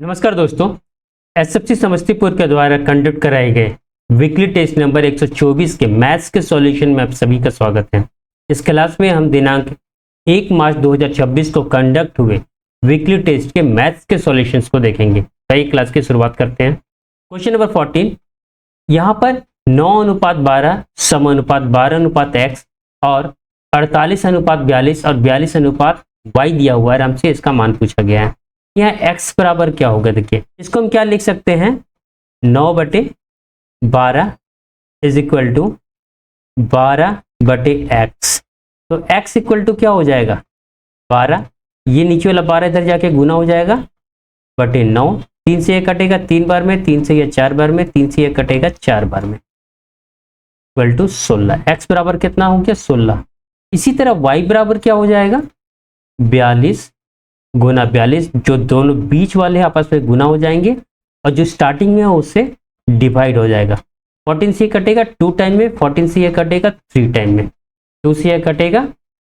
नमस्कार दोस्तों। एसएफसी समस्तीपुर के द्वारा कंडक्ट कराए गए वीकली टेस्ट नंबर 124 के मैथ्स के सॉल्यूशन में आप सभी का स्वागत है। इस क्लास में हम दिनांक 1 मार्च 2026 को कंडक्ट हुए वीकली टेस्ट के मैथ्स के सॉल्यूशंस को देखेंगे। कई क्लास की शुरुआत करते हैं। क्वेश्चन नंबर 14, यहाँ पर 9:12 = 12:x और 48:42 और 42:y दिया हुआ है। हमसे इसका मान पूछा गया है। यहाँ x बराबर क्या होगा, देखिए इसको हम क्या लिख सकते हैं, 9/12 इज इक्वल टू 12/x। तो x इक्वल टू क्या हो जाएगा 12, ये नीचे वाला 12 इधर जाके गुना हो जाएगा बटे 9, 3 से 1 कटेगा 3 बार में, 3 से 4 बार में, 3 से 1 कटेगा 4 बार में, इक्वल टू 16। x बराबर कितना हो गया 16। इसी तरह y बराबर क्या हो जाएगा 42 गुना 42, जो दोनों बीच वाले आपस में गुना हो जाएंगे और जो स्टार्टिंग में है उससे डिवाइड हो जाएगा। 14 से कटेगा 2 टाइम में, 14 से कटेगा 3 टाइम में, 2 से कटेगा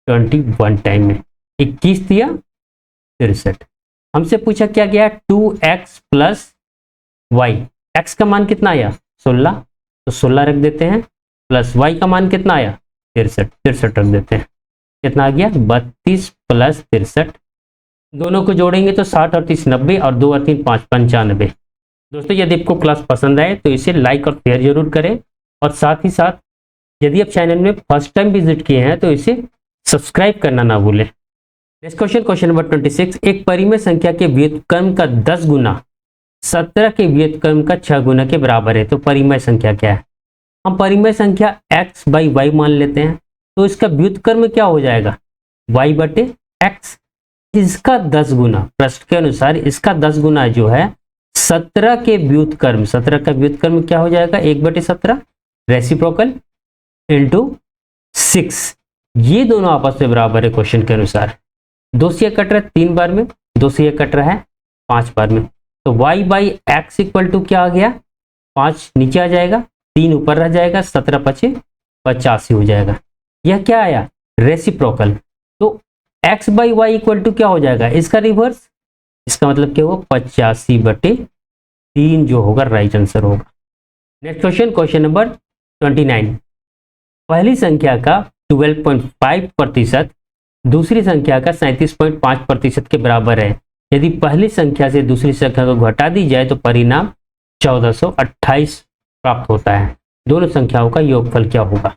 21 टाइम में, 21 दिया 63। हमसे पूछा क्या गया 2x प्लस y। x का मान कितना आया 16, तो 16 रख देते हैं, प्लस y का मान कितना आया 63 रख देते हैं। कितना आ गया 32 प्लस 63। दोनों को जोड़ेंगे तो 60 और 30 90 और 2 और 3 5 95। दोस्तों यदि आपको क्लास पसंद आए तो इसे लाइक और शेयर जरूर करें, और साथ ही साथ यदि आप चैनल में फर्स्ट टाइम विजिट किए हैं तो इसे सब्सक्राइब करना ना भूलें। नेक्स्ट क्वेश्चन नंबर 26, एक परिमेय संख्या के व्युत्क्रम का 10 गुना 17 के व्युत्क्रम का 6 गुना के बराबर है। तो परिमेय संख्या क्या है, हम परिमेय संख्या x/y मान लेते हैं, तो इसका व्युत्क्रम क्या हो जाएगा y/x। इसका 10 गुना, प्रश्न के अनुसार इसका 10 गुना जो है 17 के व्युत्क्रम, 17 का व्युत्क्रम क्या हो जाएगा 1/17 रेसिप्रोकल इंटू 6। ये दोनों आपस में बराबर है क्वेश्चन के अनुसार। 2 से कट रहा है 3 बार में, 2 से कट रहा है 5 बार में, तो y/x इक्वल टू क्या आ गया 5 नीचे आ जाएगा, 3 ऊपर रह जाएगा, 17 × 5 = 85 हो जाएगा। यह क्या आया रेसिप्रोकल। तो x/y इक्वल टू क्या हो जाएगा इसका रिवर्स, इसका मतलब क्या होगा 85/3 जो होगा राइट आंसर होगा। नेक्स्ट क्वेश्चन नंबर 29, पहली संख्या का 12.5% दूसरी संख्या का 37.5% के बराबर है। यदि पहली संख्या से दूसरी संख्या को घटा दी जाए तो परिणाम 1428 प्राप्त होता है। दोनों संख्याओं का योगफल क्या होगा।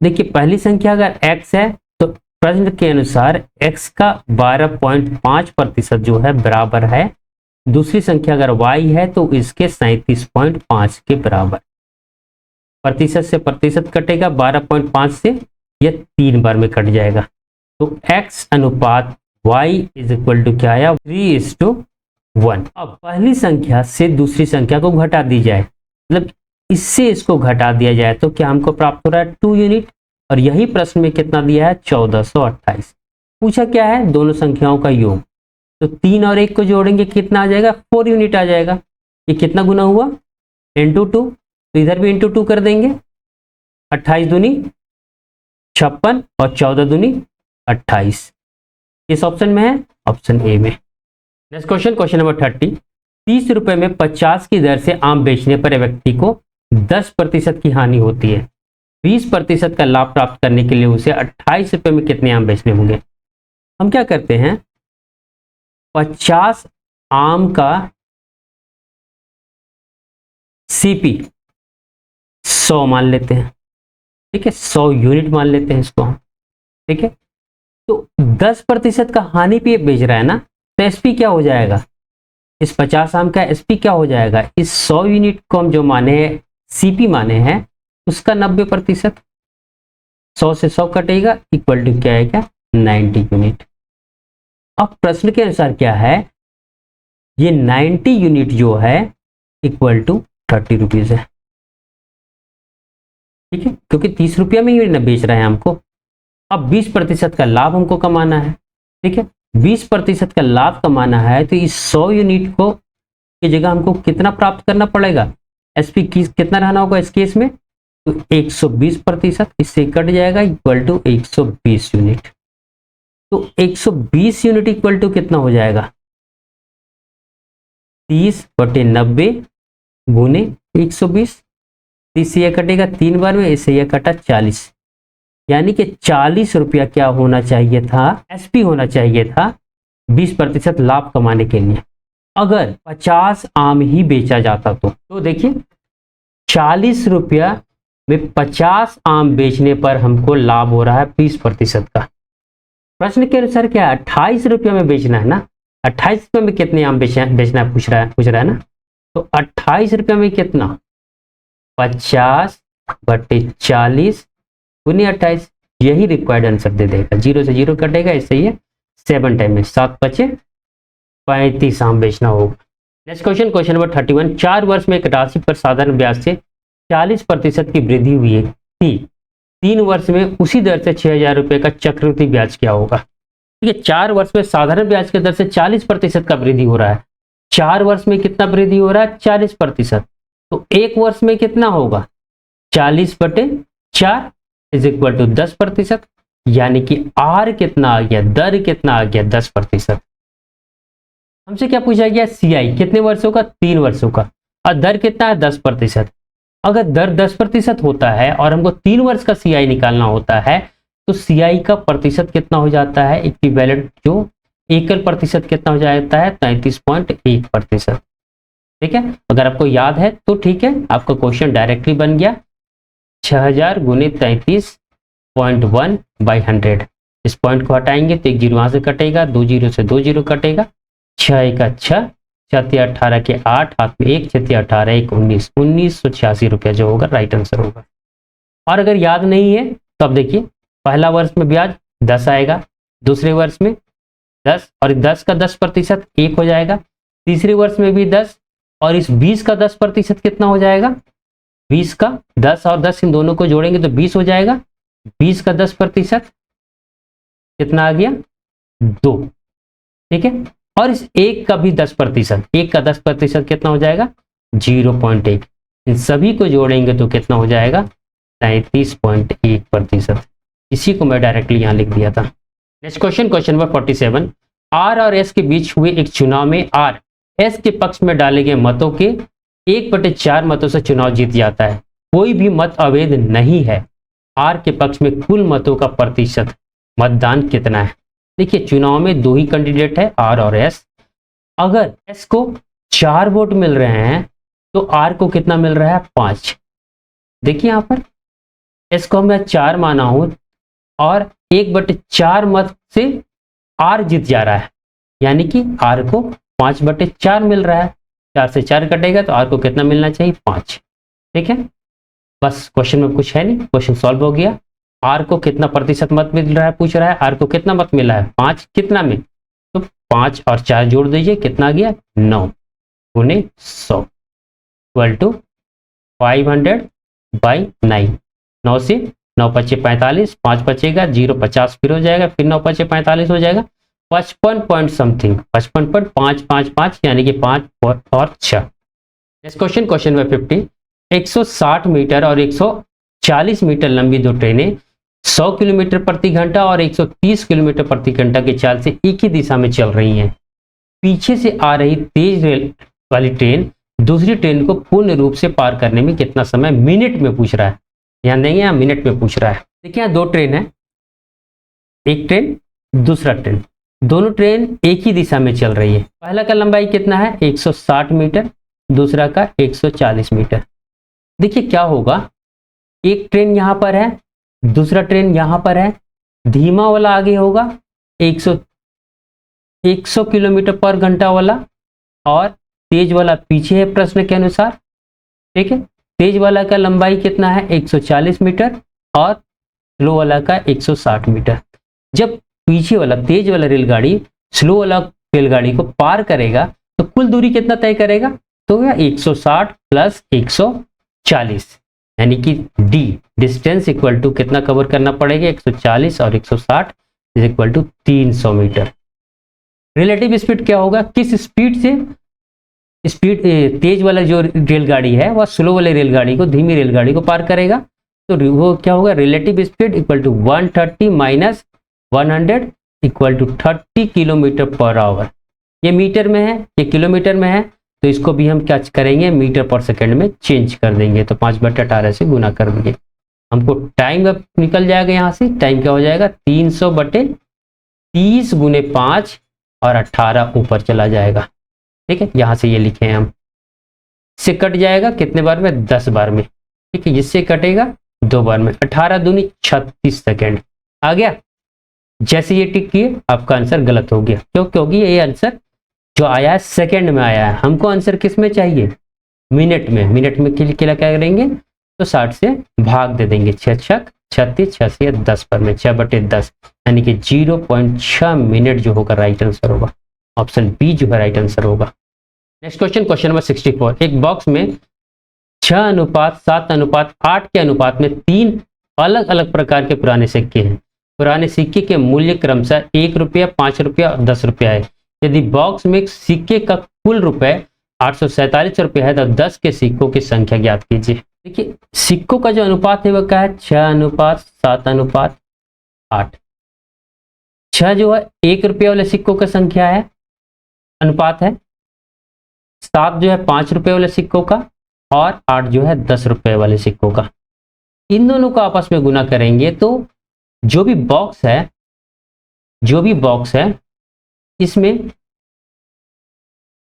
देखिए पहली संख्या अगर x है तो प्रश्न के अनुसार x का 12.5% जो है बराबर है, दूसरी संख्या अगर y है तो इसके 37.5 के बराबर। प्रतिशत से प्रतिशत कटेगा, 12.5 से यह 3 बार में कट जाएगा, तो x अनुपात y इज इक्वल टू क्या आया 3:1। अब पहली संख्या से दूसरी संख्या को घटा दी जाए, मतलब इससे इसको घटा दिया जाए तो क्या हमको प्राप्त हो रहा है 2 यूनिट, और यही प्रश्न में कितना दिया है 1428। पूछा क्या है दोनों संख्याओं का योग, तो 3 और 1 को जोड़ेंगे कितना आ जाएगा 4 यूनिट आ जाएगा। ये कितना गुना हुआ इंटू 2, तो इधर भी इंटू 2 कर देंगे, 28 दूनी 56 और 14 दूनी 28। इस ऑप्शन में है ऑप्शन ए में। नेक्स्ट क्वेश्चन नंबर 30, 30 रुपए में 50 की दर से आम बेचने पर व्यक्ति को 10% की हानि होती है। 20% का लाभ प्राप्त करने के लिए उसे 28 रुपए में कितने आम बेचने होंगे। हम क्या करते हैं 50 आम का सीपी 100 मान लेते हैं, ठीक है 100 यूनिट मान लेते हैं इसको हम, ठीक है। तो 10% का हानि पे बेच रहा है ना, तो एसपी क्या हो जाएगा, इस 50 आम का एसपी क्या हो जाएगा, इस 100 यूनिट को हम जो माने हैं सीपी माने हैं उसका 90%, 100 से 100 कटेगा इक्वल टू क्या है क्या 90 यूनिट। अब प्रश्न के अनुसार क्या है, ये 90 यूनिट जो है इक्वल टू 30 रुपीज है, ठीक है, क्योंकि 30 रुपया में यूनिट बेच रहे हैं हमको। अब 20% का लाभ हमको कमाना है, ठीक है 20% का लाभ कमाना है, तो इस 100 यूनिट को की जगह हमको कितना प्राप्त करना पड़ेगा, एसपी कितना रहना होगा इस केस में, तो 120%, इससे कट जाएगा इक्वल टू 120 यूनिट। तो 120 यूनिट इक्वल टू कितना हो जाएगा 30/90 गुने 120। 30 से यह कटेगा 3 बार में, इससे यह कटा 40, यानी कि 40 रुपया क्या होना चाहिए था, एसपी होना चाहिए था 20% लाभ कमाने के लिए। अगर 50 आम ही बेचा जाता तो देखिए 40 रुपया में 50 आम बेचने पर हमको लाभ हो रहा है 20% का। प्रश्न के अनुसार क्या 28 रुपया में बेचना है ना, 28 रुपये में कितने आम बेचना है पूछ रहा है ना। तो 28 रुपये में कितना, 50/40 गुने 28, यही रिक्वायर्ड आंसर दे देगा। 0 से 0 कटेगा, इससे ये 7 टाइम में 7 बचे 35 आम बेचना होगा। Next question, question number 31। 4 वर्ष में एक राशि पर साधारण ब्याज से 40% की वृद्धि हुई थी, 3 वर्ष में उसी दर से 6000 रुपये का चक्रवृद्धि ब्याज क्या होगा। ठीक है, 4 वर्ष में साधारण ब्याज के दर से 40% का वृद्धि हो रहा है। 4 वर्ष में कितना वृद्धि हो रहा है, 40%। तो 1 वर्ष में कितना होगा, 40/4 इज इक्वल टू 10%, यानी कि आर कितना आ गया, दर कितना आ गया, 10%। हमसे क्या पूछा गया, सीआई कितने वर्षों का, 3 वर्षों का, और दर कितना है, 10%। अगर दर 10% होता है और हमको 3 वर्ष का सीआई निकालना होता है, तो सीआई का प्रतिशत कितना हो जाता है, इक्विवेलेंट जो एकल प्रतिशत कितना हो जाता है, 33.1%। ठीक है, अगर आपको याद है तो ठीक है, आपका क्वेश्चन डायरेक्टली बन गया 6000 गुने 33.1/100। इस पॉइंट को हटाएंगे तो 1 जीरो वहां से कटेगा, 2 जीरो से 2 जीरो कटेगा, 6 का 6, 6 18 के 8, हाथ में 1, 6 18 1 19, 1986 रुपया जो होगा राइट आंसर होगा। और अगर याद नहीं है तो अब देखिए, पहला वर्ष में ब्याज 10 आएगा, दूसरे वर्ष में 10, और 10 का 10% 1 हो जाएगा, तीसरे वर्ष में भी 10, और इस 20 का 10% कितना हो जाएगा, 20 का 10 और 10 इन दोनों को जोड़ेंगे तो 20 हो जाएगा, 20 का 10% कितना आ गया, 2। ठीक है, और इस 1 का भी 10%, 1 का 10% कितना हो जाएगा, 0.1। इन सभी को जोड़ेंगे तो कितना हो जाएगा, 33.1%। इसी को मैं डायरेक्टली यहां लिख दिया था। Next question, question number 47। R और एस के बीच हुए एक चुनाव में आर एस के पक्ष में डाले गए मतों के 1/4 मतों से चुनाव जीत जाता है। कोई भी मत अवैध नहीं है। आर के पक्ष में कुल मतों का प्रतिशत मतदान कितना है। देखिए, चुनाव में 2 ही कैंडिडेट है, आर और एस। अगर एस को 4 वोट मिल रहे हैं तो आर को कितना मिल रहा है, 5। देखिए यहां पर एस को मैं 4 माना हूं और 1/4 मत से आर जीत जा रहा है, यानी कि आर को 5/4 मिल रहा है। 4 से 4 कटेगा तो आर को कितना मिलना चाहिए, 5। ठीक है, बस क्वेश्चन में कुछ है नहीं, क्वेश्चन सॉल्व हो गया। आर को कितना प्रतिशत मत मिल रहा है पूछ रहा है, आर को कितना मत मिला है, 5। कितना में, तो 5 और 4 जोड़ दीजिए, कितना गया, 9 गुने 100 इक्वल टू 500/9। 9 से 9 पचे 45, 5 बचेगा, 0 50 फिर हो जाएगा, फिर 9 पचे 45 हो जाएगा, 55 पॉइंट समथिंग, 55.555, यानी कि 5 और 6। Next question, question number 50। 160 metre और 140 मीटर लंबी 2 ट्रेनें 100 किलोमीटर प्रति घंटा और 130 किलोमीटर प्रति घंटा की चाल से एक ही दिशा में चल रही हैं। पीछे से आ रही तेज रेल वाली ट्रेन दूसरी ट्रेन को पूर्ण रूप से पार करने में कितना समय, मिनट में पूछ रहा है, ध्यान देंगे यहाँ मिनट में पूछ रहा है। देखिए यहाँ 2 ट्रेन है, एक ट्रेन दूसरा ट्रेन, दोनों ट्रेन एक ही दिशा में चल रही है। पहला का लंबाई कितना है, 160 मीटर, दूसरा का 140 मीटर। देखिए क्या होगा, एक ट्रेन यहां पर है, दूसरा ट्रेन यहां पर है, धीमा वाला आगे होगा 100 किलोमीटर पर घंटा वाला, और तेज वाला पीछे है प्रश्न के अनुसार। ठीक है, तेज वाला का लंबाई कितना है, 140 मीटर, और स्लो वाला का 160 मीटर। जब पीछे वाला तेज वाला रेलगाड़ी स्लो वाला रेलगाड़ी को पार करेगा तो कुल दूरी कितना तय करेगा, तो 160 प्लस 140, यानी कि डी डिस्टेंस इक्वल टू कितना कवर करना पड़ेगा, 140 और 160 is equal to 300 metre. Relative speed क्या होगा, किस स्पीड से स्पीड तेज वाला जो रेलगाड़ी है वह स्लो वाले रेलगाड़ी को, धीमी रेलगाड़ी को पार करेगा, तो वो क्या होगा, relative speed equal to 130 minus 100 equal to 30 kilometre पर आवर। ये मीटर में है, ये किलोमीटर में है, तो इसको भी हम क्या करेंगे, मीटर पर सेकंड में चेंज कर देंगे। तो 5/18 से गुना कर देंगे, हमको टाइम अब निकल जाएगा। यहाँ से टाइम क्या हो जाएगा, 300/30 गुने 5 और 18 ऊपर चला जाएगा। ठीक है, यहां से ये लिखे हैं हम, से कट जाएगा कितने बार में, 10 बार में। ठीक है, इससे कटेगा 2 बार में, 18 दूनी 36 सेकेंड आ गया। जैसे ये टिक किए आपका आंसर गलत हो गया, क्यों, क्योंकि ये आंसर जो आया है सेकंड में आया है, हमको आंसर किस में चाहिए, मिनट में। मिनट में क्या करेंगे, तो 60 से भाग दे देंगे, 6 छक 36, 6 से 10 पर में 6/10, यानी कि 0.6 मिनट जो होगा राइट आंसर होगा, ऑप्शन बी जो है राइट आंसर होगा। Next question, question number 64। एक बॉक्स में 6:7:8 के अनुपात में 3 अलग अलग प्रकार के पुराने सिक्के हैं। पुराने सिक्के के मूल्य क्रमशः 1 रुपया, 5 रुपया और 10 रुपया है। यदि बॉक्स में सिक्के का कुल रुपए 847 रुपया है तो 10 के सिक्कों की संख्या ज्ञात कीजिए। देखिए, सिक्कों का जो अनुपात है वो क्या है, 6:7:8। 6 जो है 1 रुपये वाले सिक्कों की संख्या है, अनुपात है। 7 जो है 5 रुपये वाले सिक्कों का, और 8 जो है 10 रुपये वाले सिक्कों का। इन दोनों को आपस में गुना करेंगे तो जो भी बॉक्स है इसमें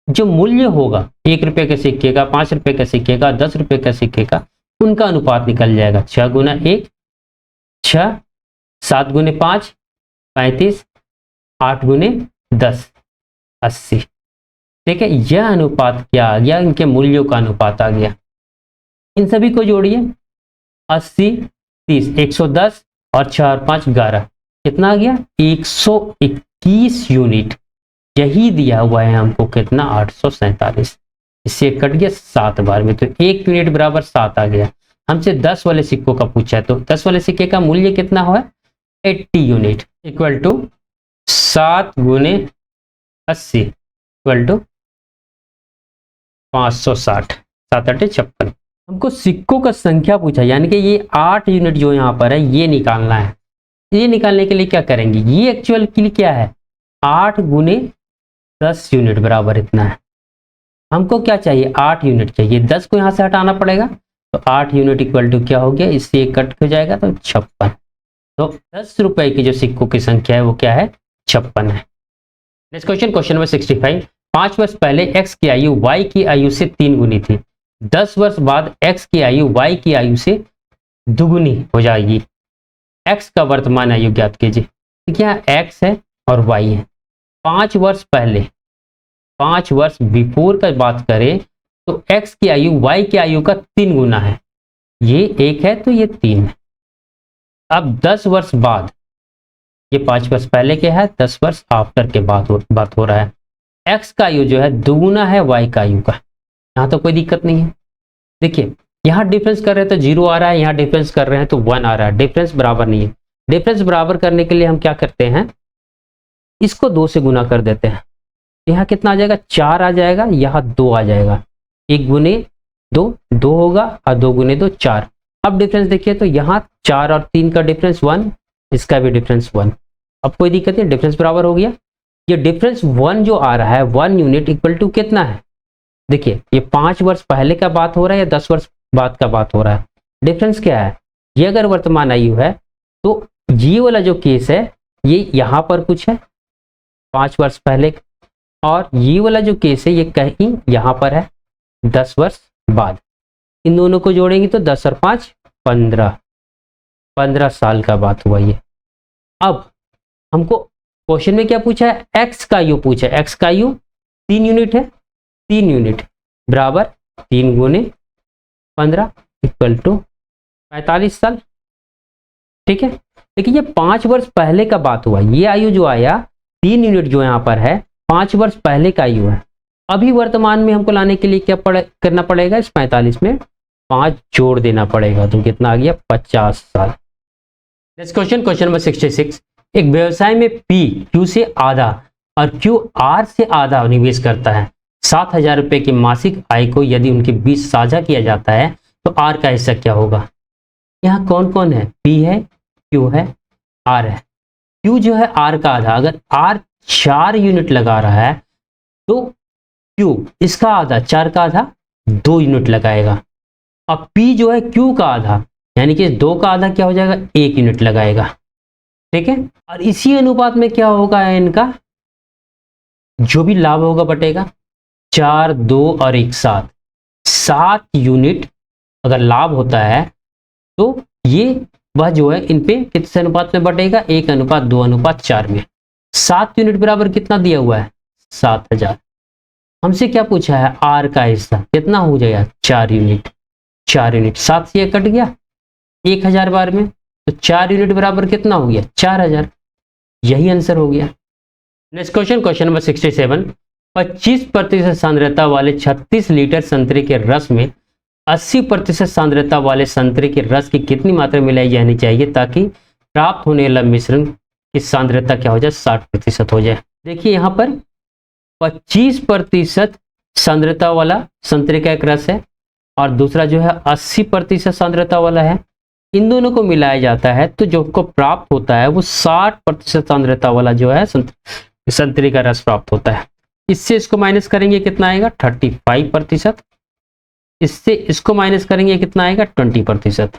जो मूल्य होगा 1 रुपये के सिक्के का, 5 रुपये के सिक्के का, 10 रुपये के सिक्के का, उनका अनुपात निकल जाएगा। 6 गुना 1 6, 7 गुने 5 35, 8 गुने 10 80। ठीक है, यह अनुपात क्या आ गया, इनके मूल्यों का अनुपात आ गया। इन सभी को जोड़िए, 80 30 110 और 4 और 5 11, कितना आ गया, 121 यूनिट। यही दिया हुआ है हमको कितना, 847। इससे कट गया 7 बार में, तो 1 यूनिट बराबर 7 आ गया। हमसे 10 वाले सिक्कों का पूछा है, तो 10 वाले सिक्के का मूल्य कितना हुआ, 80 यूनिट, इक्वल टू 7 गुने 80 इक्वल टू 560, 7 8 56। हमको सिक्कों का संख्या पूछा, यानी कि ये 8 यूनिट जो यहाँ पर है ये निकालना है। ये निकालने के लिए क्या करेंगे, ये एक्चुअल के लिए क्या है, 8 गुने 10 यूनिट बराबर इतना है। हमको क्या चाहिए, 8 यूनिट चाहिए, 10 को यहाँ से हटाना पड़ेगा, तो 8 यूनिट इक्वल टू क्या हो गया, इससे एक कट हो जाएगा तो 56। तो 10 रुपए की जो सिक्कों की संख्या है वो क्या है, 56 है। Next question, question number 65। 5 वर्ष पहले x की आयु y की आयु से 3 गुनी थी। 10 वर्ष बाद x की आयु y की आयु से दुगुनी हो जाएगी। x का वर्तमान आयु ज्ञात कीजिए। देखिए यहाँ x है और y है। 5 वर्ष पहले, 5 वर्ष बिफोर का बात करें तो x की आयु y की आयु का 3 गुना है। ये 1 है तो ये 3 है। अब 10 वर्ष बाद, ये 5 वर्ष पहले के है, 10 वर्ष आफ्टर के बाद बात हो रहा है। x का आयु जो है दुगुना है y का आयु का, यहाँ तो कोई दिक्कत नहीं है। देखिए यहाँ डिफरेंस कर रहे हैं तो 0 आ रहा है, यहाँ डिफरेंस कर रहे हैं तो 1 आ रहा है, डिफरेंस बराबर नहीं है। डिफरेंस बराबर करने के लिए हम क्या करते हैं, इसको 2 से गुना कर देते हैं। यहाँ कितना आ जाएगा, 4 आ जाएगा, यहाँ 2 आ जाएगा। 1 गुने 2 2 होगा और 2 गुने 2 4। अब डिफरेंस देखिए तो यहाँ 4 और 3 का डिफरेंस 1, इसका भी डिफरेंस 1। अब कोई दिक्कत नहीं, डिफरेंस बराबर हो गया। ये डिफरेंस 1 जो आ रहा है 1 यूनिट इक्वल टू कितना है, देखिए ये 5 वर्ष पहले का बात हो रहा है या 10 वर्ष बाद का बात हो रहा है। डिफरेंस क्या है, ये अगर वर्तमान आयु है तो ये वाला जो केस है ये यहाँ पर कुछ है 5 वर्ष पहले, और ये वाला जो केस है ये कहीं यहाँ पर है 10 वर्ष बाद। इन दोनों को जोड़ेंगे तो 10 और 5 15 साल का बात हुआ ये। अब हमको क्वेश्चन में क्या पूछा है, x का आयु पूछा है। x का आयु 3 यूनिट है, 3 यूनिट बराबर 3 गुने 15 इक्वल टू 45 साल। ठीक है, लेकिन ये 5 वर्ष पहले का बात हुआ। ये आयु जो आया 3 यूनिट जो यहाँ पर है 5 वर्ष पहले का आयु है। अभी वर्तमान में हमको लाने के लिए क्या करना पड़ेगा, इस 45 में 5 जोड़ देना पड़ेगा, तो कितना आ गया 50 साल। Next question, question number 66। एक व्यवसाय में P Q से आधा और Q R से आधा निवेश करता है। 7,000 रुपए की मासिक आय को यदि उनके बीच साझा किया जाता है तो R का हिस्सा क्या होगा। यहाँ कौन कौन है, P है, Q है, R है। Q जो है R का आधा, अगर R 4 यूनिट लगा रहा है तो Q इसका आधा, 4 का आधा 2 यूनिट लगाएगा। अब P जो है Q का आधा, यानी कि 2 का आधा क्या हो जाएगा, 1 यूनिट लगाएगा। ठीक है, और इसी अनुपात में क्या होगा, इनका जो भी लाभ होगा बटेगा 4, 2 और 1 7 यूनिट अगर लाभ होता है तो ये वह जो है इन पे किस अनुपात में बटेगा, 1:2:4 में। 7 यूनिट बराबर कितना दिया हुआ है, 7000। हमसे क्या पूछा है, आर का हिस्सा कितना हो जाएगा, 4 यूनिट। 4 यूनिट 7 से ये कट गया 1000 बार में, तो 4 यूनिट बराबर कितना हो गया, 4000। यही आंसर हो गया। Next question, question number 67। 25% सांद्रता वाले 36 लीटर संतरे के रस में 80% सांद्रता वाले संतरे के रस की कितनी मात्रा मिलाई जानी चाहिए ताकि प्राप्त होने वाला मिश्रण की सांद्रता क्या हो जाए, 60% हो जाए। देखिए यहाँ पर 25% सांद्रता वाला संतरे का एक रस है और दूसरा जो है 80% सांद्रता वाला है। इन दोनों को मिलाया जाता है तो जो को प्राप्त होता है वो 60% सांद्रता वाला जो है संतरे का रस प्राप्त होता है। इससे इसको माइनस करेंगे कितना आएगा, 35%। इससे इसको माइनस करेंगे कितना आएगा, 20%।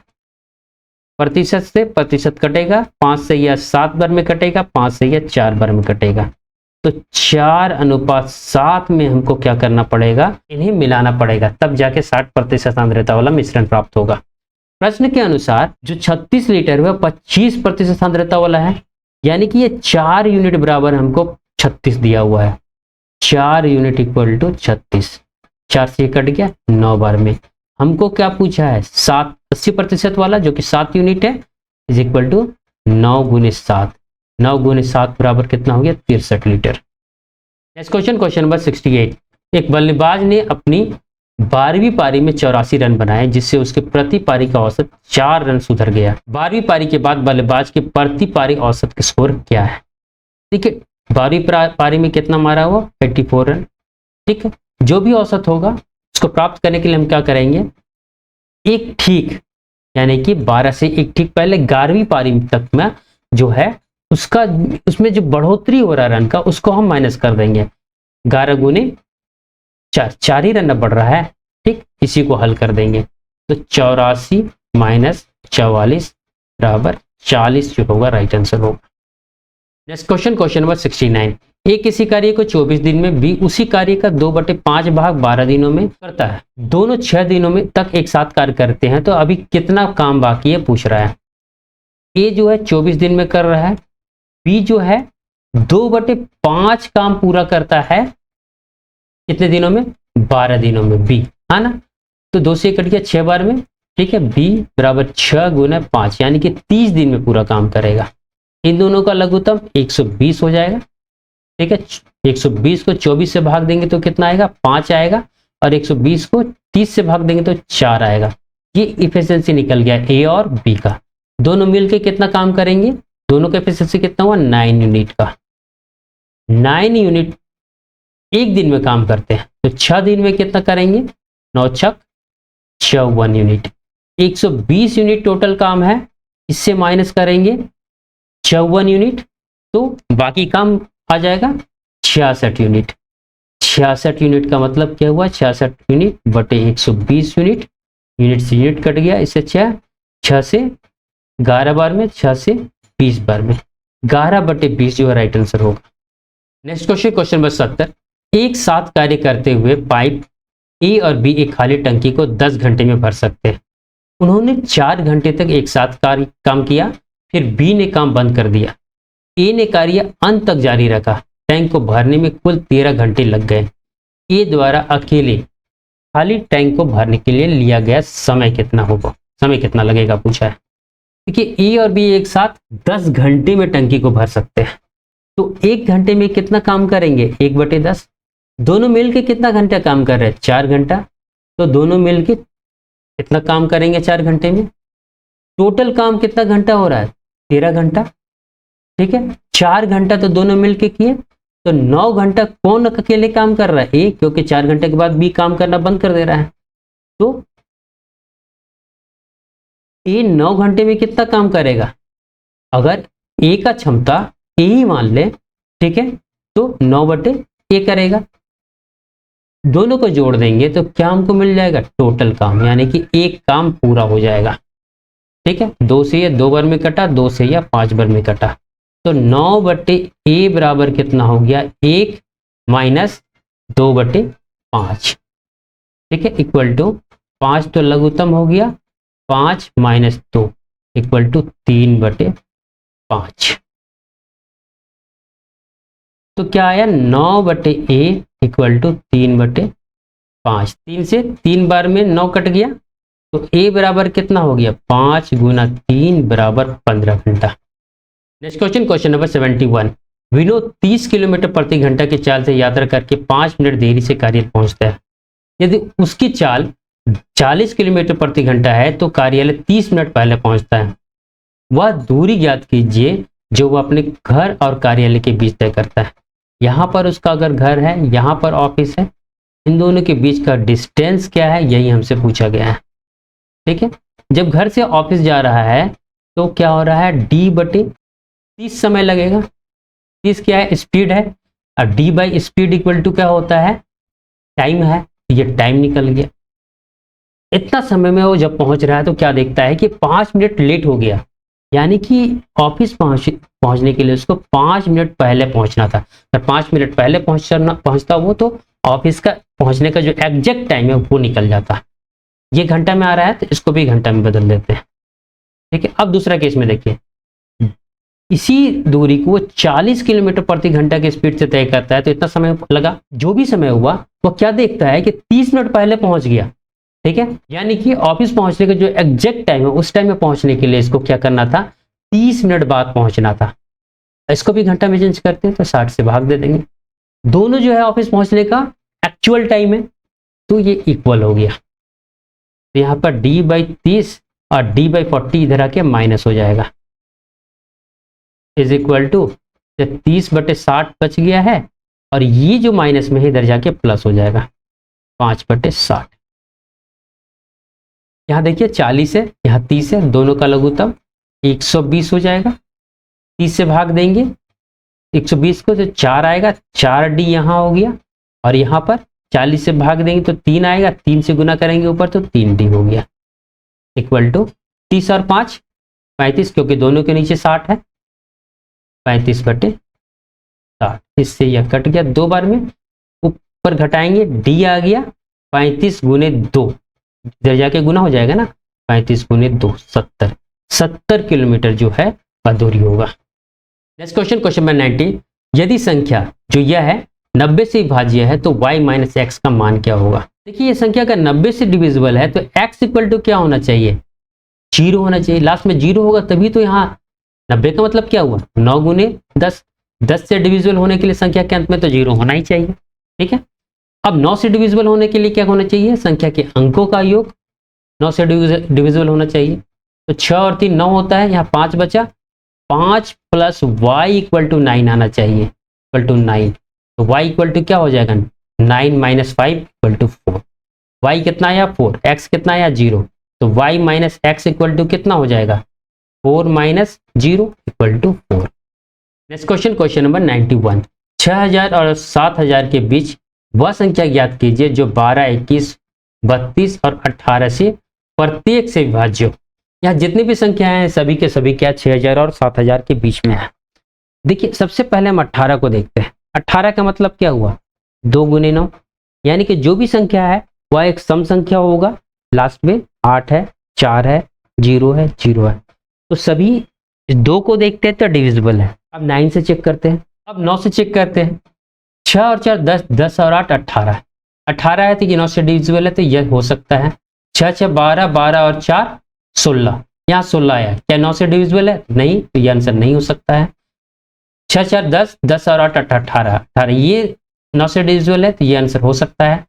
प्रतिशत से प्रतिशत कटेगा, 5 से यह 7 बार में कटेगा, 5 से यह 4 बार में कटेगा। तो 4:7 में हमको क्या करना पड़ेगा, इन्हें मिलाना पड़ेगा, तब जाके 60% सांद्रता वाला मिश्रण प्राप्त होगा। प्रश्न के अनुसार जो 36 लीटर वह 25% सांद्रता वाला है, यानी कि ये 4 यूनिट बराबर हमको 36 दिया हुआ है। 4 यूनिट इक्वल टू 36, 4 से कट गया 9 बार में। हमको क्या पूछा है, 80% वाला जो कि 7 यूनिट है इज इक्वल टू 9 × 7। 9 × 7 बराबर कितना हो गया, 63 litre. Next question, question number 68। एक बल्लेबाज ने अपनी 12वीं पारी में 84 रन बनाए जिससे उसके प्रति पारी का औसत 4 रन सुधर गया। 12वीं पारी के बाद बल्लेबाज के प्रति पारी औसत का स्कोर क्या है। ठीक है, 12वीं पारी में कितना मारा हुआ, 84 रन। ठीक है, जो भी औसत होगा उसको प्राप्त करने के लिए हम क्या करेंगे, एक ठीक यानी कि 12 से एक ठीक पहले 11वीं पारी तक में जो है उसका उसमें जो बढ़ोतरी हो रहा है रन का उसको हम माइनस कर देंगे। 11 × 4, 4 ही रन बढ़ रहा है। ठीक, इसी को हल कर देंगे तो 84 - 44 बराबर 40 जो होगा राइट आंसर होगा। Next question, question number 69। ए किसी कार्य को 24 दिन में, बी उसी कार्य का 2/5 भाग 12 दिनों में करता है। दोनों 6 दिनों में तक एक साथ कार्य करते हैं तो अभी कितना काम बाकी है पूछ रहा है। ए जो है 24 दिन में कर रहा है, बी जो है 2/5 काम पूरा करता है कितने दिनों में, 12 दिनों में, बी है ना। तो 2 से कट गया 6 बार में। ठीक है, बी बराबर 6 × 5 यानी कि 30 दिन में पूरा काम करेगा। इन दोनों का लघुत्तम 120 हो जाएगा। ठीक है, 120 को 24 से भाग देंगे तो कितना आएगा, 5 आएगा, और 120 को 30 से भाग देंगे तो 4 आएगा। ये इफिशिएंसी निकल गया ए और बी का। दोनों मिलके कितना काम करेंगे, दोनों का इफिशिएंसी कितना हुआ, 9 यूनिट का। 9 यूनिट एक दिन में काम करते हैं तो 6 दिन में कितना करेंगे, 9 × 6 54 यूनिट। 120 यूनिट टोटल काम है, इससे माइनस करेंगे 54 यूनिट तो बाकी काम आ जाएगा 66 यूनिट। 66 यूनिट का मतलब क्या हुआ, 66 यूनिट बटे 120 यूनिट। यूनिट से यूनिट कट गया, इससे 6 से 11 बार में, 6 से 20 बार में, 11/20 जो है राइट आंसर होगा। Next question, question number 70। एक साथ कार्य करते हुए पाइप ए और बी एक खाली टंकी को 10 घंटे में भर सकते हैं। उन्होंने 4 घंटे तक एक साथ काम किया, फिर बी ने काम बंद कर दिया। ए ने कार्य अंत तक जारी रखा। टैंक को भरने में कुल 13 घंटे लग गए। ए द्वारा अकेले खाली टैंक को भरने के लिए लिया गया समय कितना होगा, समय कितना लगेगा पूछा है। देखिए ए और बी एक साथ 10 घंटे में टंकी को भर सकते हैं तो 1 घंटे में कितना काम करेंगे, 1/10। दोनों मिलके कितना घंटा काम कर रहे हैं, 4 घंटा। तो दोनों मिलके कितना काम करेंगे 4 घंटे में। टोटल काम कितना घंटा हो रहा है, 13 घंटा। ठीक है, 4 घंटा तो दोनों मिलके किए तो 9 घंटा कौन अकेले काम कर रहा है, ए, क्योंकि 4 घंटे के बाद बी काम करना बंद कर दे रहा है। तो ए 9 घंटे में कितना काम करेगा, अगर ए का क्षमता ए ही मान ले, ठीक है, तो 9/A करेगा। दोनों को जोड़ देंगे तो क्या हमको मिल जाएगा, टोटल काम, यानी कि एक काम पूरा हो जाएगा। ठीक है, 2 से ये 2 बार में कटा, 2 से यह 5 बार में कटा, तो 9 बटे ए बराबर कितना हो गया, 1 माइनस 2 बटे 5। ठीक है, इक्वल टू 5 तो लघुत्तम हो गया, 5 माइनस 2 इक्वल टू 3 बटे 5। तो क्या आया, 9 बटे ए इक्वल टू 3 बटे 5। 3 से 3 बार में 9 कट गया, तो ए बराबर कितना हो गया, 5 गुना 3 बराबर 15 घंटा। Next question, question number 71। Vinod 30 kilometre प्रति घंटा की चाल से यात्रा करके 5 मिनट देरी से कार्यालय पहुंचता है। यदि उसकी चाल 40 किलोमीटर प्रति घंटा है तो कार्यालय 30 मिनट पहले पहुंचता है। वह दूरी ज्ञात कीजिए जो वह अपने घर और कार्यालय के बीच तय करता है। यहाँ पर उसका अगर घर है, यहाँ पर ऑफिस है, इन दोनों के बीच का डिस्टेंस क्या है, यही हमसे पूछा गया है। ठीक है, जब घर से ऑफिस जा रहा है तो क्या हो रहा है, डी बटे 30 समय लगेगा। 30 क्या है, स्पीड है, और D by speed equal to क्या होता है, टाइम है। ये टाइम निकल गया। इतना समय में वो जब पहुंच रहा है तो क्या देखता है कि 5 मिनट लेट हो गया, यानी कि ऑफिस पहुंचने के लिए उसको 5 मिनट पहले पहुंचना था। अगर 5 मिनट पहले पहुंचता वो तो ऑफिस का पहुंचने का जो एग्जैक्ट टाइम है वो निकल जाता। ये घंटा में आ रहा है तो इसको भी घंटा में बदल देते हैं। ठीक है, अब दूसरा केस में देखिए, इसी दूरी को 40 किलोमीटर प्रति घंटा की स्पीड से तय करता है, तो इतना समय लगा। जो भी समय हुआ वो क्या देखता है कि 30 मिनट पहले पहुंच गया। ठीक है, यानी कि ऑफिस पहुंचने का जो एग्जैक्ट टाइम है उस टाइम में पहुंचने के लिए इसको क्या करना था, 30 मिनट बाद पहुंचना था। इसको भी घंटा में चेंज करते हैं तो 60 से भाग दे देंगे। दोनों जो है ऑफिस पहुंचने का एक्चुअल टाइम है, तो ये इक्वल हो गया। तो यहाँ पर डी बाई 30 और डी बाई 40 इधर आके माइनस हो जाएगा, इज इक्वल टू 30 बटे 60 बच गया है, और ये जो माइनस में है इधर जाके प्लस हो जाएगा, 5 बटे 60। यहाँ देखिए 40 है, यहाँ 30 है, दोनों का लघुत्तम 120 हो जाएगा। 30 से भाग देंगे 120 को तो 4 आएगा, 4D यहाँ हो गया, और यहाँ पर 40 से भाग देंगे तो 3 आएगा, 3 से गुना करेंगे ऊपर तो 3D हो गया, इक्वल टू 30 और 5 35, क्योंकि दोनों के नीचे 60 है, 35 बटे 60। इससे यह कट गया 2 बार में, ऊपर घटाएंगे D आ गया, 35 गुने 2 इधर जाके गुना हो जाएगा ना, 35 गुने 2 70 किलोमीटर जो है वह दूरी होगा। Next question, question number 90। यदि संख्या जो यह है 90 से विभाज्य है तो y माइनस एक्स का मान क्या होगा। देखिए ये संख्या का 90 से डिविजिबल है तो x इक्वल टू क्या होना चाहिए, 0 होना चाहिए। लास्ट में 0 होगा तभी तो यहाँ 90 का मतलब क्या हुआ, 9 गुने 10। 10 से डिविजिबल होने के लिए संख्या के अंत में तो 0 होना ही चाहिए। ठीक है, अब 9 से डिविजिबल होने के लिए क्या होना चाहिए, संख्या के अंकों का योग 9 से डिविजिबल होना चाहिए। तो 6 और 3 9 होता है, यहाँ 5 बचा, 5 प्लस y इक्वल टू 9 आना चाहिए, इक्वल टू 9। तो y इक्वल टू क्या हो जाएगा, 9 माइनस 5 इक्वल टू 4। y कितना आया 4, x कितना आया 0, तो y minus X equal to कितना हो जाएगा, 4 minus 0 equal to 4। Next question, question number 91। 6000 और 7000 के बीच वह संख्या ज्ञात कीजिए जो 12, 21, 32 और 18 से प्रत्येक से विभाज्य हो। यहाँ जितनी भी संख्याएं हैं सभी के सभी क्या 6000 और 7000 के बीच में है। देखिए सबसे पहले हम 18 को देखते हैं। 18 का मतलब क्या हुआ, 2 गुने 9, यानी कि जो भी संख्या है वह एक सम संख्या होगा। लास्ट में 8 है, 4 है, 0 है, 0 है, तो सभी 2 को देखते हैं तो डिविजिबल है। अब 9 से चेक करते हैं, अब 9 से चेक करते हैं। 6 और 4 10, 10 और 8 18, 18 है तो ये 9 से डिविजिबल है तो यह हो सकता है। 6 6 12, 12 और 4 16, यहाँ 16 आया, क्या 9 से डिविजिबल है, नहीं, तो ये आंसर नहीं हो सकता है। 6 4 10, 10 और 8 18, 18 ये 9 से डिविजिबल है तो ये आंसर हो सकता है।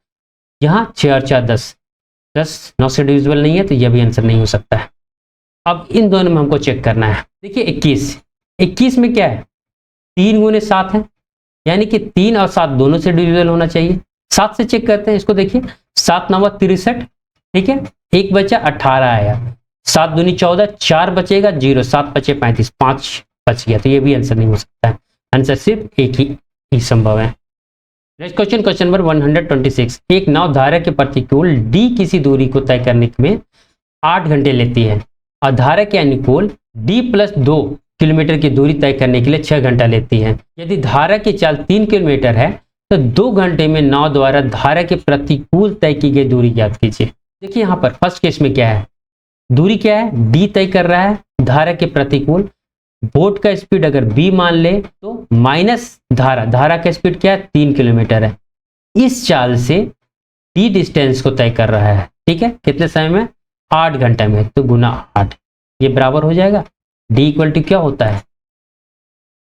यहाँ 6 और 4 10, 10 9 से डिविजिबल नहीं है तो यह भी आंसर नहीं हो सकता है। अब इन दोनों में हमको चेक करना है। देखिए 21 में क्या है, 3 गुने 7 है, यानी कि 3 और 7 दोनों से डिविजिबल होना चाहिए। 7 से चेक करते हैं, इसको देखिए 7 9 63, ठीक है, 1 बचा 18 आया, 7 दूनी 14, 4 बचेगा 0, 7 बचे 35, 5 बच गया, तो ये भी आंसर नहीं हो सकता है। आंसर सिर्फ एक ही संभव है। Next question, question number 126। एक नाव धारा के प्रतिकूल डी किसी दूरी को तय करने में 8 घंटे लेती है और धारा के अनुकूल डी प्लस 2 किलोमीटर की दूरी तय करने के लिए 6 घंटा लेती है। यदि धारा की चाल 3 किलोमीटर है तो 2 घंटे में नाव द्वारा धारा के प्रतिकूल तय की गई दूरी ज्ञात कीजिए। देखिए यहाँ पर फर्स्ट केस में क्या है, दूरी क्या है, डी तय कर रहा है धारा के प्रतिकूल। बोट का स्पीड अगर b मान ले तो माइनस धारा का स्पीड क्या है, 3 किलोमीटर है। इस चाल से d डिस्टेंस को तय कर रहा है, ठीक है, कितने समय में, 8 घंटे में, तो गुना 8, ये बराबर हो जाएगा d इक्वल टू क्या होता है,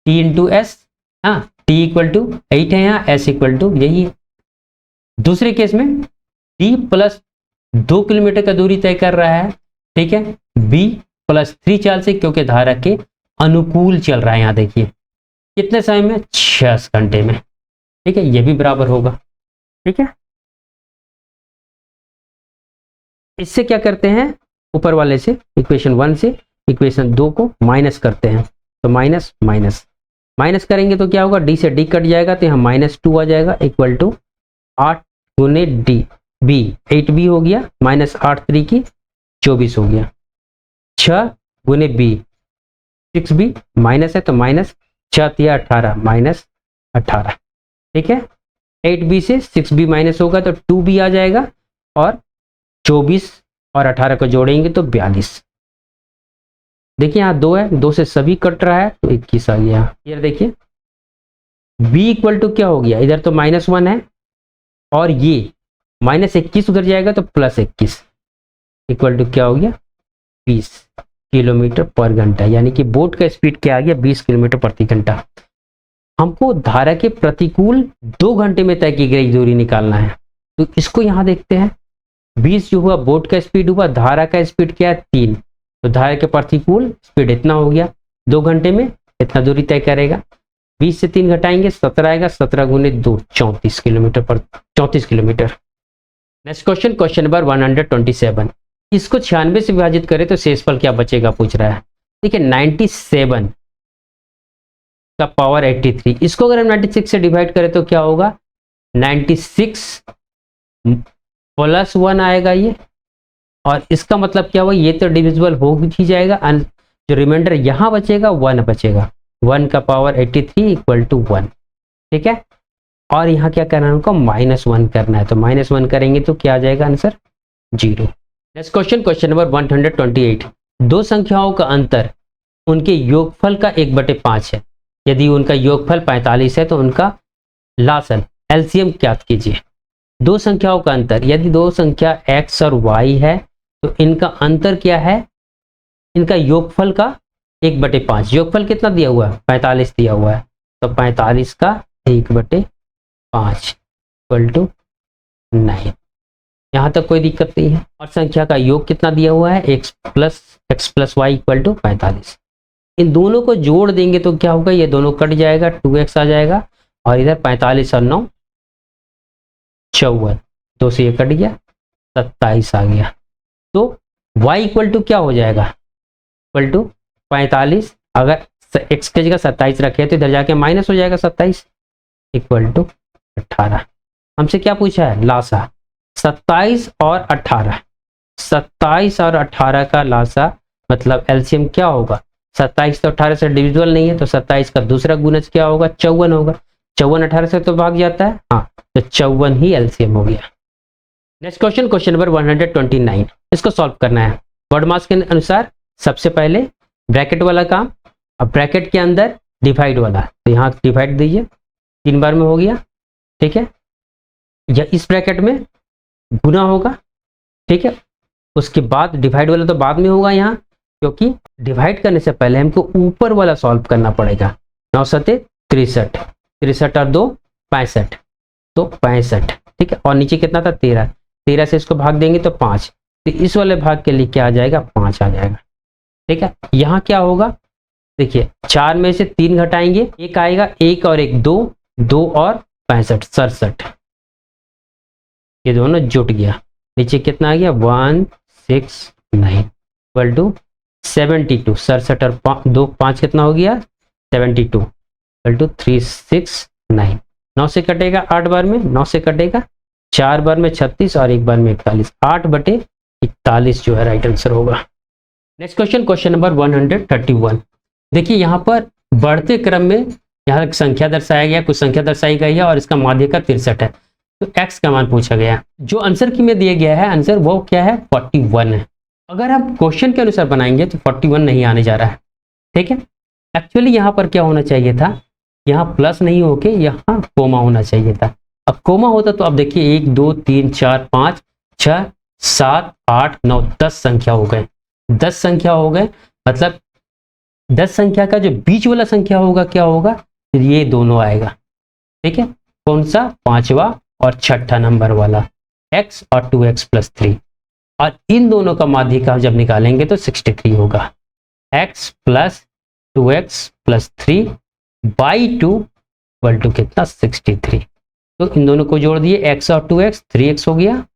t इंटू एस। हाँ, t इक्वल टू 8 है यहाँ, s इक्वल टू यही है। दूसरे केस में d प्लस 2 किलोमीटर का दूरी तय कर रहा है, ठीक है, b प्लस 3 चाल से, क्योंकि धारा के अनुकूल चल रहा है। यहाँ देखिए कितने समय में, 6 घंटे में, ठीक है, ये भी बराबर होगा। ठीक है, इससे क्या करते हैं, ऊपर वाले से इक्वेशन 1 से इक्वेशन 2 को माइनस करते हैं, तो माइनस माइनस माइनस करेंगे तो क्या होगा, डी से डी कट जाएगा तो यहाँ -2 आ जाएगा, इक्वल टू 8 गुने डी, बी 8b हो गया, माइनस 8 3 की 24 हो गया, 6 गुने बी 6b माइनस है तो माइनस 6 तिया 18 माइनस 18, ठीक है। 8b से 6b माइनस होगा तो 2b आ जाएगा, और 24 और 18 को जोड़ेंगे तो 42। देखिए यहाँ 2 है, 2 से सभी कट रहा है तो 21 आ गया। ये देखिए b इक्वल टू क्या हो गया, इधर तो -1 है और ये -21 उधर जाएगा तो +21, इक्वल टू क्या हो गया, 20 किलोमीटर पर घंटा, यानी कि बोट का स्पीड क्या आ गया, 20 किलोमीटर प्रति घंटा। हमको धारा के प्रतिकूल 2 घंटे में तय की गई दूरी निकालना है, तो इसको यहाँ देखते हैं। 20 जो हुआ बोट का स्पीड हुआ, धारा का स्पीड क्या है 3, तो धारा के प्रतिकूल स्पीड इतना हो गया, 2 घंटे में इतना दूरी तय करेगा। 20 से 3 घटाएंगे 17 आएगा, 17 गुने 2 34 kilometre. Next question, question number 127। इसको 96 से विभाजित करें तो शेषफल क्या बचेगा, पूछ रहा है। ठीक है, 97 का पावर 83, इसको अगर हम 96 से डिवाइड करें तो क्या होगा, 96 प्लस 1 आएगा ये, और इसका मतलब क्या हुआ, ये तो डिविजिबल हो ही जाएगा, जो रिमाइंडर यहां बचेगा 1 बचेगा, 1 का पावर 83 इक्वल टू 1, ठीक है। और यहाँ क्या करना है हमको, -1 करना है, तो -1 करेंगे तो क्या आ जाएगा answer, 0। Next question, question number 128। दो संख्याओं का अंतर उनके योगफल का 1/5 है। यदि उनका योगफल 45 है तो उनका लासन एलसीएम ज्ञात कीजिए। दो संख्याओं का अंतर, यदि दो संख्या x और y है तो इनका अंतर क्या है, इनका योगफल का 1/5। योगफल कितना दिया हुआ है, 45 दिया हुआ है, तो 45 का 1/5 इक्वल टू 9। यहाँ तक कोई दिक्कत नहीं है। और संख्या का योग कितना दिया हुआ है, x plus y equal to 45। इन दोनों को जोड़ देंगे तो क्या होगा, ये दोनों कट जाएगा, 2x आ जाएगा, और इधर 45 और 9 54, 2 से ये कट गया, 27 आ गया। तो y इक्वल टू क्या हो जाएगा, इक्वल टू 45, अगर x की जगह 27 रखे तो इधर जाके माइनस हो जाएगा 27, इक्वल टू 18। हमसे क्या पूछा है, लासा 27 और 18, 27 और 18 का लासा मतलब एलसीएम क्या होगा, 27 तो 18 से डिविजिबल नहीं है, तो 27 का दूसरा गुणज क्या होगा, 54 होगा। 54 18 से तो भाग जाता है, हाँ, तो 54 ही एलसीएम हो गया। Next question, question number 129। इसको सॉल्व करना है वर्ड मास के अनुसार। सबसे पहले ब्रैकेट वाला काम, अब ब्रैकेट के अंदर डिवाइड वाला, तो यहाँ डिवाइड दीजिए, 3 बार में हो गया, ठीक है। या इस ब्रैकेट में गुना होगा, ठीक है। उसके बाद डिवाइड वाला तो बाद में होगा यहाँ, क्योंकि डिवाइड करने से पहले हमको ऊपर वाला सॉल्व करना पड़ेगा। 9 सते 63, 63 और 2 65, तो 65, ठीक है। और नीचे कितना था, 13, 13 से इसको भाग देंगे तो 5, तो इस वाले भाग के लिए क्या आ जाएगा, 5 आ जाएगा, ठीक है। यहाँ क्या होगा, देखिए 4 में से 3 घटाएंगे, 1 आएगा, 1 और 1 2, 2 और 65 67, ये दोनों जुट गया। नीचे कितना आ गया, 169 इक्वल टू 72, 67 और 2 5 कितना हो गया, 72 इक्वल टू 369। 9 से कटेगा 8 बार में, 9 से कटेगा 4 बार में 36 और 1 बार में 41, 8/41 जो है राइट आंसर होगा। Next question, question number 131। देखिए यहाँ पर बढ़ते क्रम में यहाँ एक संख्या दर्शाया गया, कुछ संख्या दर्शाई गई है और इसका माध्यिका 63 है, तो x का मान पूछा गया। जो आंसर की में दिया गया है आंसर वो क्या है, 41 है। अगर हम क्वेश्चन के अनुसार बनाएंगे तो 41 नहीं आने जा रहा है, ठीक है। एक्चुअली यहाँ पर क्या होना चाहिए था, यहाँ प्लस नहीं होके यहाँ कोमा होना चाहिए था। अब कोमा होता तो अब देखिए 1 2 3 4 5 6 7 8 9 10 संख्या हो गए, 10 संख्या हो गए, मतलब 10 संख्या का जो बीच वाला संख्या होगा क्या होगा, ये दोनों आएगा, ठीक है। कौन सा, 5वां और 6ठा नंबर वाला, x और 2x + 3, और इन दोनों का माध्यिका जब निकालेंगे तो 63 होगा। x + 2x + 3/2 = कितना, 63। तो इन दोनों को जोड़ दिए, x और 2x, 3x हो गया,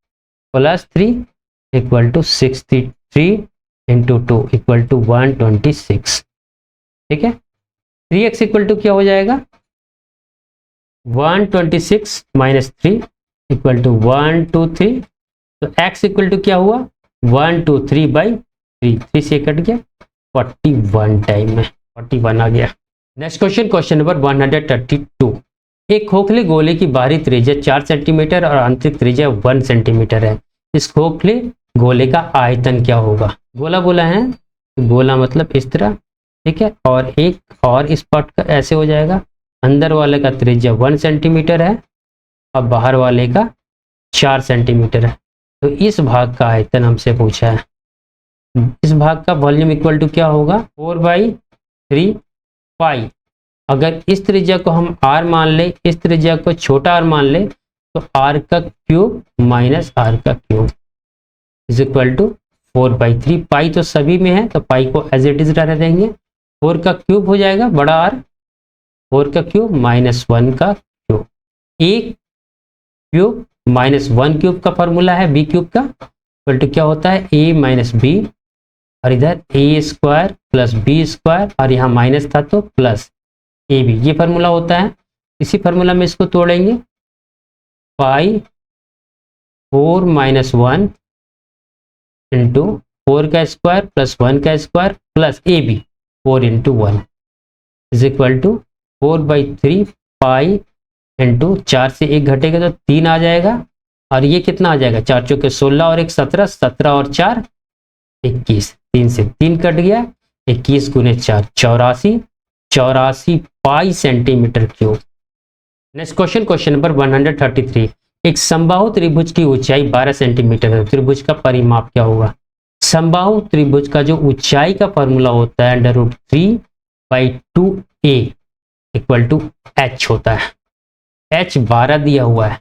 +3 = 63 × 2 = 126, ठीक है। 3x = क्या हो जाएगा, 126 - 3 = 123। तो x = क्या हुआ, 123/3, 3 से कट गया, 41 टाइम में 41 आ गया। Next question, question number 132। एक खोखले गोले की बाहरी त्रिज्या 4 सेंटीमीटर और आंतरिक त्रिज्या 1 सेंटीमीटर है। इस खोखले गोले का आयतन क्या होगा। गोला बोला है, गोला मतलब इस तरह, ठीक है, और एक और इस पार्ट का ऐसे हो जाएगा। अंदर वाले का त्रिज्या 1 सेंटीमीटर है और बाहर वाले का 4 सेंटीमीटर है। तो इस भाग का आयतन हमसे पूछा है। इस भाग का वॉल्यूम इक्वल टू क्या होगा, 4/3 पाई। अगर इस त्रिज्या को हम r मान ले, इस त्रिज्या को छोटा r मान ले, तो r का क्यूब माइनस r का क्यूब इज इक्वल टू 4/3। पाई तो सभी में है तो पाई को एज इट इज रहने देंगे। 4 का क्यूब हो जाएगा बड़ा R, 4 का क्यूब -1 का क्यूब। एक क्यूब -1 क्यूब का फॉर्मूला है b क्यूब का, इक्वल टू क्या होता है, a - b, और इधर a² + b² और यहाँ माइनस था तो प्लस ab, ये फार्मूला होता है। इसी फार्मूला में इसको तोड़ेंगे, पाई 4 - 1 इंटू 4 का स्क्वायर प्लस 1 का square plus ab 4 × 1 is equal to 4/3 pi into 4 से 1 घटेगा तो 3 आ जाएगा, और ये कितना आ जाएगा, 4 चौके 16 और 1 17, 17 और 4 21, 3 से 3 कट गया, 21 × 4 84 पाई centimetre cube. Next question, question number 133। एक समबाहु त्रिभुज की ऊंचाई 12 सेंटीमीटर है, त्रिभुज का परिमाप क्या होगा। समबाहु त्रिभुज का जो ऊंचाई का फॉर्मूला होता है √3/2a = h होता है। h 12 दिया हुआ है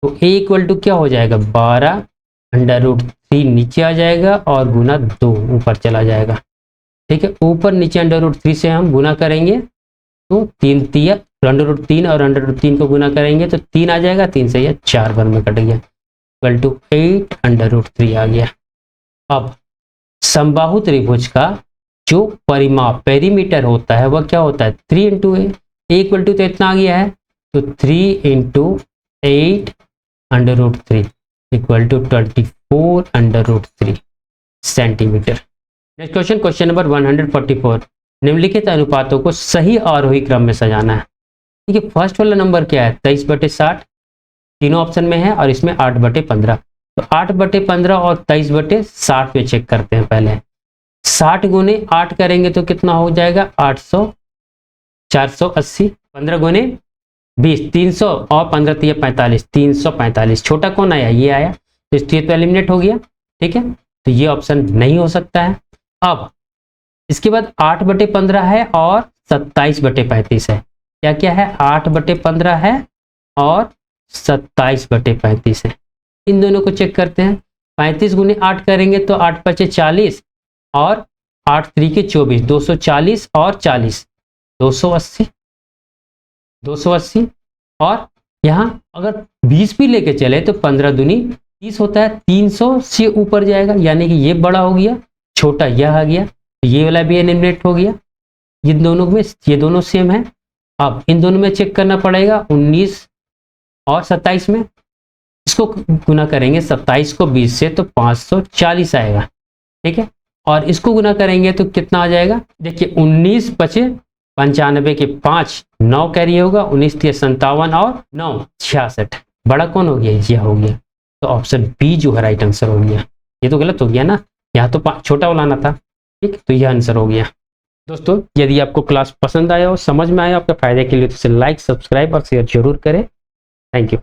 तो a = क्या हो जाएगा, 12 √3 नीचे आ जाएगा और गुना 2 ऊपर चला जाएगा, ठीक है। ऊपर नीचे √3 से हम गुना करेंगे तो 3 × 3 और √3 को गुना करेंगे तो 3 आ जाएगा, 3 से यह 4 बार में कट गया, इक्वल टू 8 √3 आ गया। अब समबाहु त्रिभुज का जो परिमाप पेरीमीटर होता है वह क्या होता है, 3 × a इक्वल टू तो इतना आ गया है, तो 3 × 8 √3 equal to 24 √3 centimetre. Next question, question number 144। निम्नलिखित अनुपातों को सही आरोही क्रम में सजाना है। ठीक है, फर्स्ट वाला नंबर क्या है, 23/60, तीनों ऑप्शन में है, और इसमें 8/15। तो 8/15 और 23/60 में चेक करते हैं। पहले 60 × 8 करेंगे तो कितना हो जाएगा, 800, 480, 15 × 20, 300, और 15 × 3 45, 345। छोटा कौन आया, ये आया, तो इसलिए तो एलिमिनेट हो गया। ठीक है, तो ये ऑप्शन नहीं हो सकता है। अब इसके बाद 8/15 है और 27/35 है। क्या क्या है, 8/15 है और 27/35 है। इन दोनों को चेक करते हैं। 35 × 8 करेंगे तो 8 × 5 = 40 और 8 × 3 = 24, 240 और 40, 280, और यहाँ अगर 20 भी लेके चले तो 15 दूनी 30 होता है, 300 से ऊपर जाएगा, यानी कि ये बड़ा हो गया, छोटा यह आ गया, ये वाला भी एलिमिनेट हो गया। इन दोनों में ये दोनों सेम है। अब इन दोनों में चेक करना पड़ेगा, 19 और 27 में इसको गुना करेंगे 27 को 20 से तो 540 आएगा, ठीक है। और इसको गुना करेंगे तो कितना आ जाएगा, देखिए 19 बचे 95 के 5, 9 कैरी होगा, 19 3 57 और 9 66। बड़ा कौन हो गया, ये हो गया। तो ऑप्शन बी जो है राइट आंसर हो गया। ये तो गलत हो गया ना, यहाँ तो छोटा वाला आना था, ठीक। तो यह आंसर हो गया। दोस्तों यदि आपको क्लास पसंद आया हो, समझ में आया, आपके फायदे के लिए तो इसे लाइक, सब्सक्राइब और शेयर जरूर करें। Thank you.